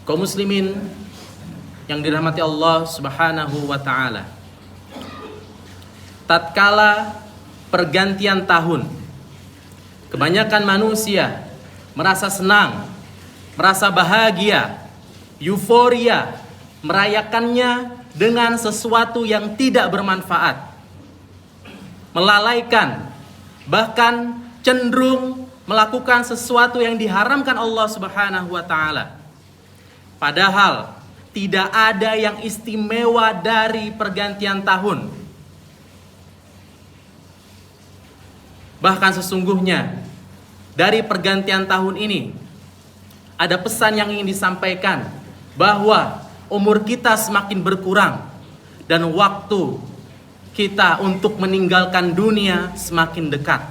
Kaum muslimin yang dirahmati Allah Subhanahu wa ta'ala, tatkala pergantian tahun, kebanyakan manusia merasa senang, merasa bahagia, euforia, merayakannya dengan sesuatu yang tidak bermanfaat, melalaikan, bahkan cenderung melakukan sesuatu yang diharamkan Allah Subhanahu wa ta'ala. Padahal tidak ada yang istimewa dari pergantian tahun. Bahkan sesungguhnya dari pergantian tahun ini ada pesan yang ingin disampaikan, bahwa umur kita semakin berkurang dan waktu kita untuk meninggalkan dunia semakin dekat.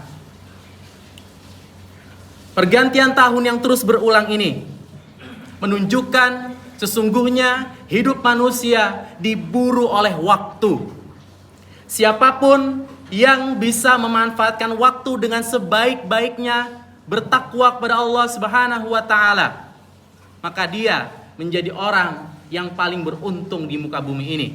Pergantian tahun yang terus berulang ini menunjukkan sesungguhnya hidup manusia diburu oleh waktu. Siapapun yang bisa memanfaatkan waktu dengan sebaik-baiknya, bertakwa kepada Allah Subhanahu wa ta'ala, maka dia menjadi orang yang paling beruntung di muka bumi ini.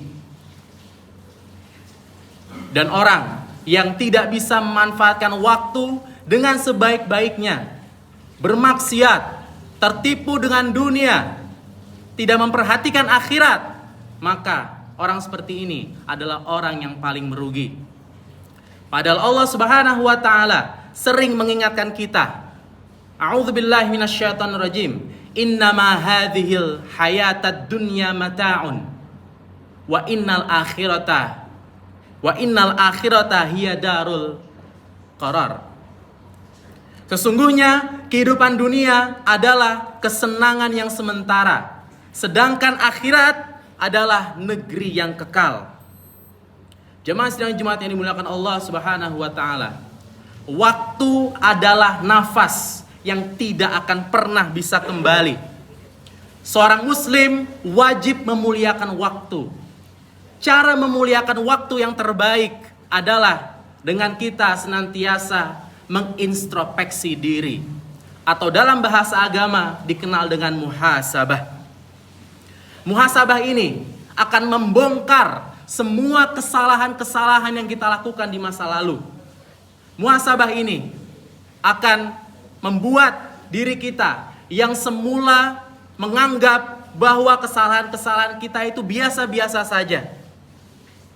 Dan orang yang tidak bisa memanfaatkan waktu dengan sebaik-baiknya, bermaksiat, tertipu dengan dunia, tidak memperhatikan akhirat, maka orang seperti ini adalah orang yang paling merugi. Padahal Allah Subhanahu wa ta'ala sering mengingatkan kita, a'udzubillahi minasyaitonirrajim, innama hadhil hayatad dunya mata'un wa innal akhirata hiya darul qarar. Sesungguhnya kehidupan dunia adalah kesenangan yang sementara, sedangkan akhirat adalah negeri yang kekal. Jemaah sidang Jumat yang dimuliakan Allah Subhanahu wa ta'ala, waktu adalah nafas yang tidak akan pernah bisa kembali. Seorang muslim wajib memuliakan waktu. Cara memuliakan waktu yang terbaik adalah dengan kita senantiasa mengintrospeksi diri, atau dalam bahasa agama dikenal dengan muhasabah. Muhasabah ini akan membongkar semua kesalahan-kesalahan yang kita lakukan di masa lalu. Muhasabah ini akan membuat diri kita yang semula menganggap bahwa kesalahan-kesalahan kita itu biasa-biasa saja,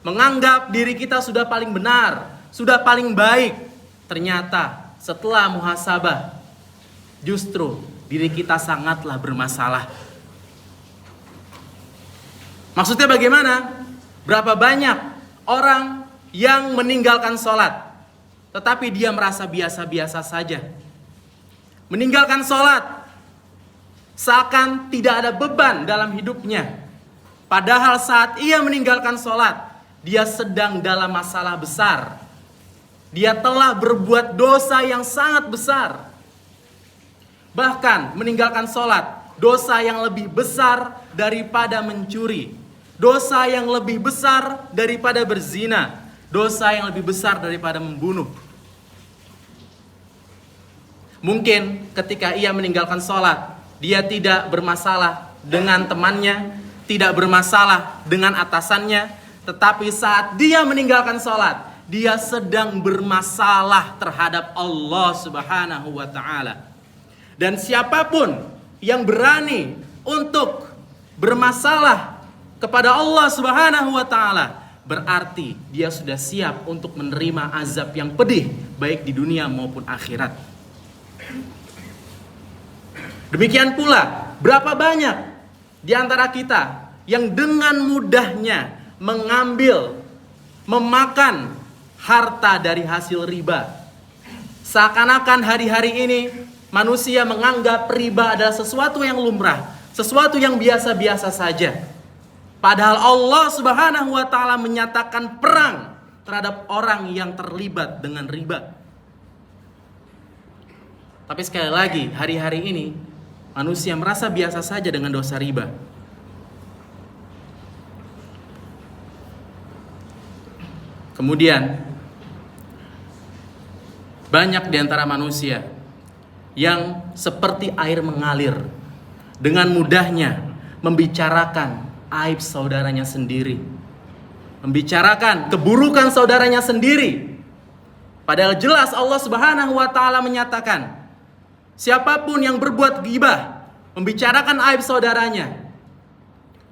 menganggap diri kita sudah paling benar, sudah paling baik. Ternyata setelah muhasabah, justru diri kita sangatlah bermasalah. Maksudnya bagaimana? Berapa banyak orang yang meninggalkan sholat, tetapi dia merasa biasa-biasa saja. Meninggalkan sholat seakan tidak ada beban dalam hidupnya. Padahal saat ia meninggalkan sholat, dia sedang dalam masalah besar. Dia telah berbuat dosa yang sangat besar. Bahkan meninggalkan sholat, dosa yang lebih besar daripada mencuri, dosa yang lebih besar daripada berzina, dosa yang lebih besar daripada membunuh. Mungkin ketika ia meninggalkan sholat, dia tidak bermasalah dengan temannya, tidak bermasalah dengan atasannya, tetapi saat dia meninggalkan sholat, dia sedang bermasalah terhadap Allah Subhanahu wa ta'ala. Dan siapapun yang berani untuk bermasalah kepada Allah Subhanahu wa ta'ala, berarti dia sudah siap untuk menerima azab yang pedih, baik di dunia maupun akhirat. Demikian pula, berapa banyak di antara kita yang dengan mudahnya mengambil, memakan harta dari hasil riba. Seakan-akan hari-hari ini manusia menganggap riba adalah sesuatu yang lumrah, sesuatu yang biasa-biasa saja. Padahal Allah Subhanahu wa ta'ala menyatakan perang terhadap orang yang terlibat dengan riba. Tapi sekali lagi, hari-hari ini manusia merasa biasa saja dengan dosa riba. Kemudian banyak di antara manusia yang seperti air mengalir, dengan mudahnya membicarakan aib saudaranya sendiri, membicarakan keburukan saudaranya sendiri. Padahal jelas Allah Subhanahu wa taala menyatakan, siapapun yang berbuat ghibah, membicarakan aib saudaranya,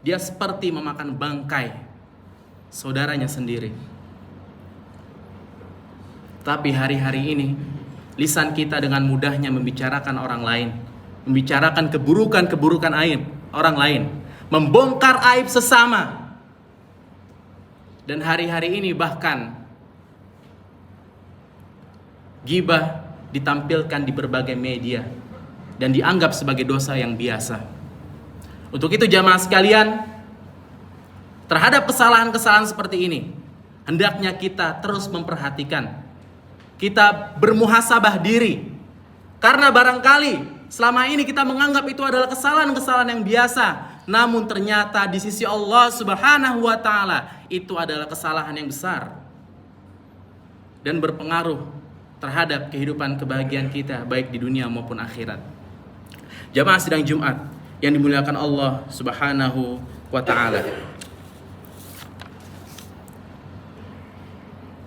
dia seperti memakan bangkai saudaranya sendiri. Tapi hari-hari ini lisan kita dengan mudahnya membicarakan orang lain, membicarakan keburukan-keburukan aib orang lain, membongkar aib sesama. Dan hari-hari ini bahkan ghibah ditampilkan di berbagai media dan dianggap sebagai dosa yang biasa. Untuk itu jamaah sekalian, terhadap kesalahan-kesalahan seperti ini, hendaknya kita terus memperhatikan. Kita bermuhasabah diri. Karena barangkali selama ini kita menganggap itu adalah kesalahan-kesalahan yang biasa, namun ternyata di sisi Allah Subhanahu wa taala itu adalah kesalahan yang besar dan berpengaruh terhadap kehidupan kebahagiaan kita baik di dunia maupun akhirat. Jamaah sidang Jumat yang dimuliakan Allah Subhanahu wa taala.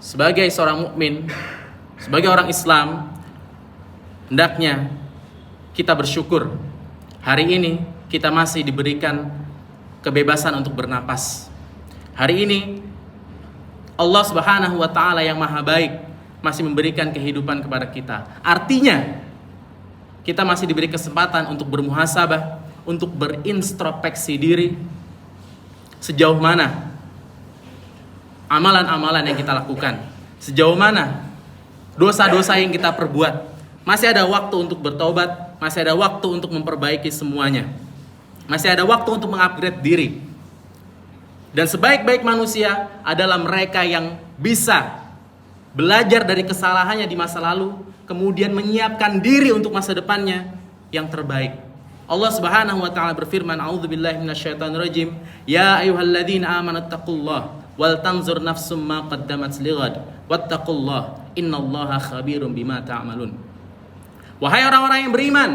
Sebagai seorang mukmin, sebagai orang Islam, hendaknya kita bersyukur hari ini kita masih diberikan kebebasan untuk bernapas. Hari ini Allah Subhanahu wa taala yang Maha Baik masih memberikan kehidupan kepada kita. Artinya kita masih diberi kesempatan untuk bermuhasabah, untuk berintrospeksi diri. Sejauh mana amalan-amalan yang kita lakukan, sejauh mana dosa-dosa yang kita perbuat. Masih ada waktu untuk bertobat, masih ada waktu untuk memperbaiki semuanya, masih ada waktu untuk mengupgrade diri. Dan sebaik-baik manusia adalah mereka yang bisa belajar dari kesalahannya di masa lalu, kemudian menyiapkan diri untuk masa depannya yang terbaik. Allah Subhanahu wa taala berfirman, a'udzubillahi minasyaitonirrajim, ya ayyuhalladzina amanu taqullaha wal tanzur nafsum ma qaddamat lighad wattaqullaha innallaha khabirum bima ta'malun. Wahai orang-orang yang beriman,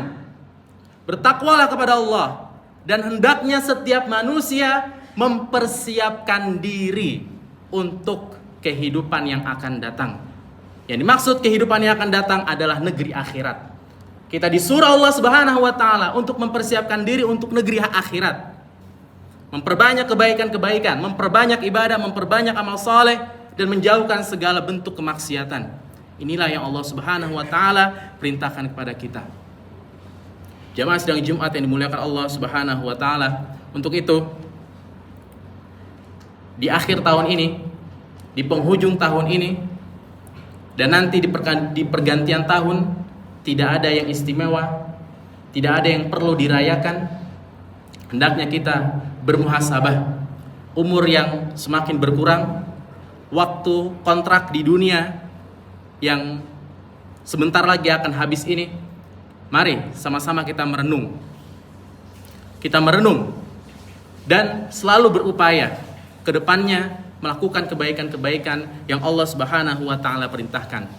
bertakwalah kepada Allah, dan hendaknya setiap manusia mempersiapkan diri untuk kehidupan yang akan datang. Yang dimaksud kehidupan yang akan datang adalah negeri akhirat. Kita disuruh Allah Subhanahu wa taala untuk mempersiapkan diri untuk negeri akhirat. Memperbanyak kebaikan-kebaikan, memperbanyak ibadah, memperbanyak amal saleh, dan menjauhkan segala bentuk kemaksiatan. Inilah yang Allah Subhanahu wa taala perintahkan kepada kita. Jamaah sidang Jumat yang dimuliakan Allah Subhanahu wa taala, untuk itu di akhir tahun ini, di penghujung tahun ini, dan nanti di pergantian tahun, tidak ada yang istimewa, tidak ada yang perlu dirayakan. Hendaknya kita bermuhasabah. Umur yang semakin berkurang, waktu kontrak di dunia yang sebentar lagi akan habis ini, mari sama-sama kita merenung. Kita merenung dan selalu berupaya ke depannya melakukan kebaikan-kebaikan yang Allah Subhanahu wa taala perintahkan.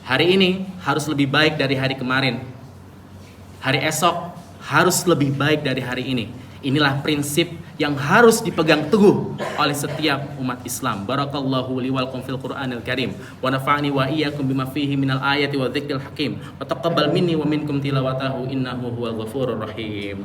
Hari ini harus lebih baik dari hari kemarin. Hari esok harus lebih baik dari hari ini. Inilah prinsip yang harus dipegang teguh oleh setiap umat Islam. Barakallahu li wal lakum fil Qur'anil Karim wa nafa'ani wa iyyakum bima fihi minal ayati wa dzikril hakim. Wa taqabbal minni wa minkum tilawatahu innahu huwal ghafurur rahim.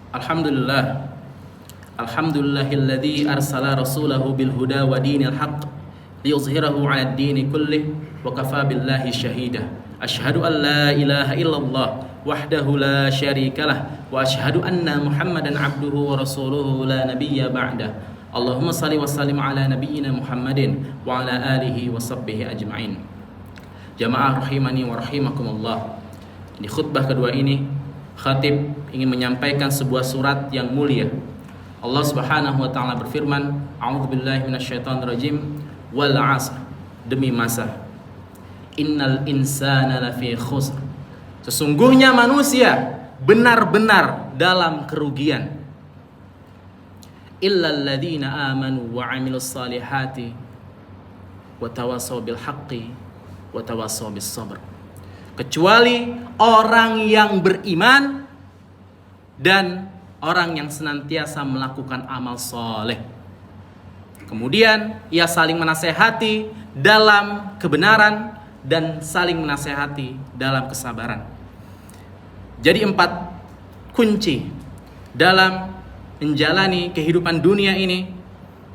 Alhamdulillah, alhamdulillahilladzi arsala rasulahu bil huda wa dinil haqq liyuzhirahu 'alad dini kullih wa kafa billahi syahida. Asyhadu an la ilaha illallah wahdahu la syarikalah wa asyhadu anna Muhammadan 'abduhu wa rasuluhu la nabiyya ba'dah. Allahumma shalli wa sallim ala nabiyyina Muhammadin wa ala alihi wa sahbihi ajma'in. Jamaah rahimani wa rahimakumullah. Di khutbah kedua ini, khatib ingin menyampaikan sebuah surat yang mulia. Allah Subhanahu wa taala berfirman, a'udzubillahi minasyaitonirrajim, wal 'asr, demi masa. Innal insana lafi khusr. Sesungguhnya manusia benar-benar dalam kerugian. Illal ladzina amanu wa 'amilus salihati wa tawassaw bil haqqi wa tawassaw bis sabr. Kecuali orang yang beriman dan orang yang senantiasa melakukan amal soleh. Kemudian ia saling menasehati dalam kebenaran dan saling menasehati dalam kesabaran. Jadi 4 kunci dalam menjalani kehidupan dunia ini,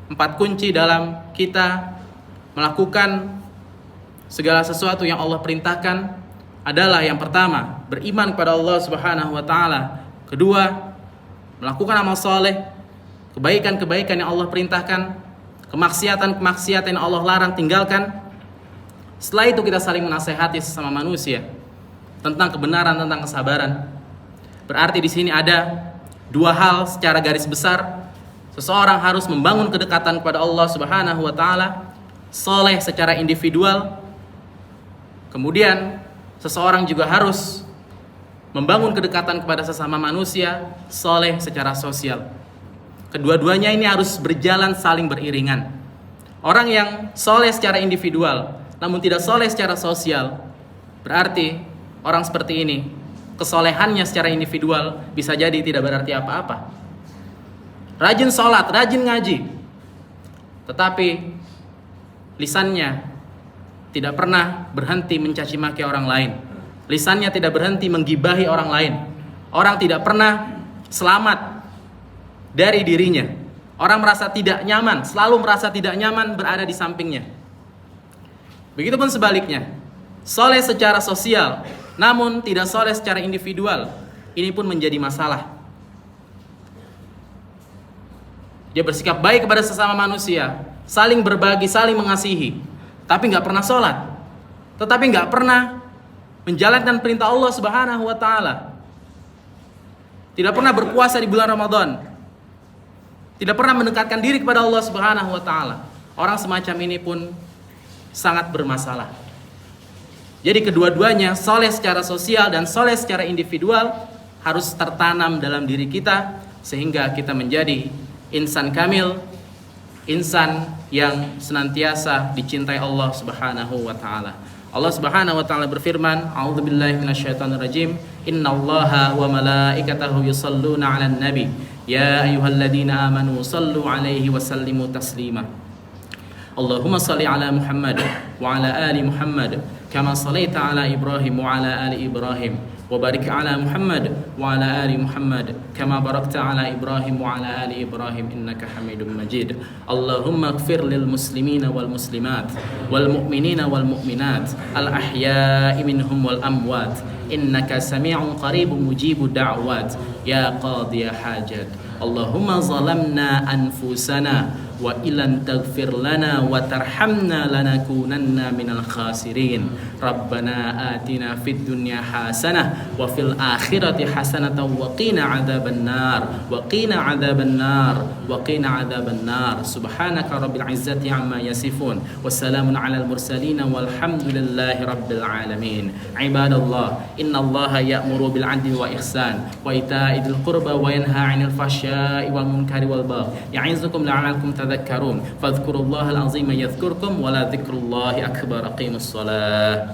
4 kunci dalam kita melakukan segala sesuatu yang Allah perintahkan adalah yang pertama, beriman kepada Allah Subhanahu wa taala. Kedua, melakukan amal soleh, kebaikan-kebaikan yang Allah perintahkan, kemaksiatan-kemaksiatan yang Allah larang tinggalkan. Setelah itu kita saling menasehati sesama manusia tentang kebenaran, tentang kesabaran. Berarti di sini ada 2 hal secara garis besar. Seseorang harus membangun kedekatan kepada Allah Subhanahu wa taala, soleh secara individual. Kemudian seseorang juga harus membangun kedekatan kepada sesama manusia, soleh secara sosial. Kedua-duanya ini harus berjalan saling beriringan. Orang yang soleh secara individual, namun tidak soleh secara sosial, berarti orang seperti ini, kesolehannya secara individual bisa jadi tidak berarti apa-apa. Rajin sholat, rajin ngaji, tetapi lisannya tidak pernah berhenti mencaci maki orang lain. Lisannya tidak berhenti menggibahi orang lain. Orang tidak pernah selamat dari dirinya. Orang merasa tidak nyaman, selalu merasa tidak nyaman berada di sampingnya. Begitupun sebaliknya, soleh secara sosial, namun tidak soleh secara individual. Ini pun menjadi masalah. Dia bersikap baik kepada sesama manusia, saling berbagi, saling mengasihi, tapi nggak pernah sholat, tetapi nggak pernah menjalankan perintah Allah Subhanahu wa taala. Tidak pernah berpuasa di bulan Ramadan. Tidak pernah mendekatkan diri kepada Allah Subhanahu wa taala. Orang semacam ini pun sangat bermasalah. Jadi kedua-duanya, soleh secara sosial dan soleh secara individual, harus tertanam dalam diri kita sehingga kita menjadi insan kamil, insan yang senantiasa dicintai Allah Subhanahu wa taala. Allah Subhanahu wa taala berfirman, "A'udzubillahi minasyaitonir rajim. Innallaha wa malaikatahu yusholluna 'alan nabi. Ya ayyuhalladzina amanu shallu 'alaihi wa sallimu taslima." Allahumma shalli 'ala Muhammad wa 'ala ali Muhammad kama shallaita 'ala Ibrahim wa 'ala ali Ibrahim. وبارك على محمد وعلى آل محمد كما باركت على إبراهيم وعلى آل إبراهيم إنك حميد مجيد اللهم اغفر للمسلمين والمسلمات والمؤمنين والمؤمنات الأحياء منهم والأموات إنك سميع قريب مجيب الدعوات يا قاضي حاجات اللهم ظلمنا أنفسنا وإن لم تغفر لنا وترحمنا لنكونن من الخاسرين ربنا آتنا في الدنيا حسنة وفي الآخرة حسنة وقنا عذاب النار وقنا عذاب النار وقنا عذاب النار سبحانك رب العزة عما يصفون والسلام على المرسلين والحمد لله رب العالمين عباد الله إن الله يأمر بالعدل والإحسان وإيتاء ذي القربى وينهى عن الفحشاء والمنكر والبغي يعظكم لعلكم تذكرون فاذكروا الله العظيم يذكركم ولذكر الله أكبر أقيموا الصلاة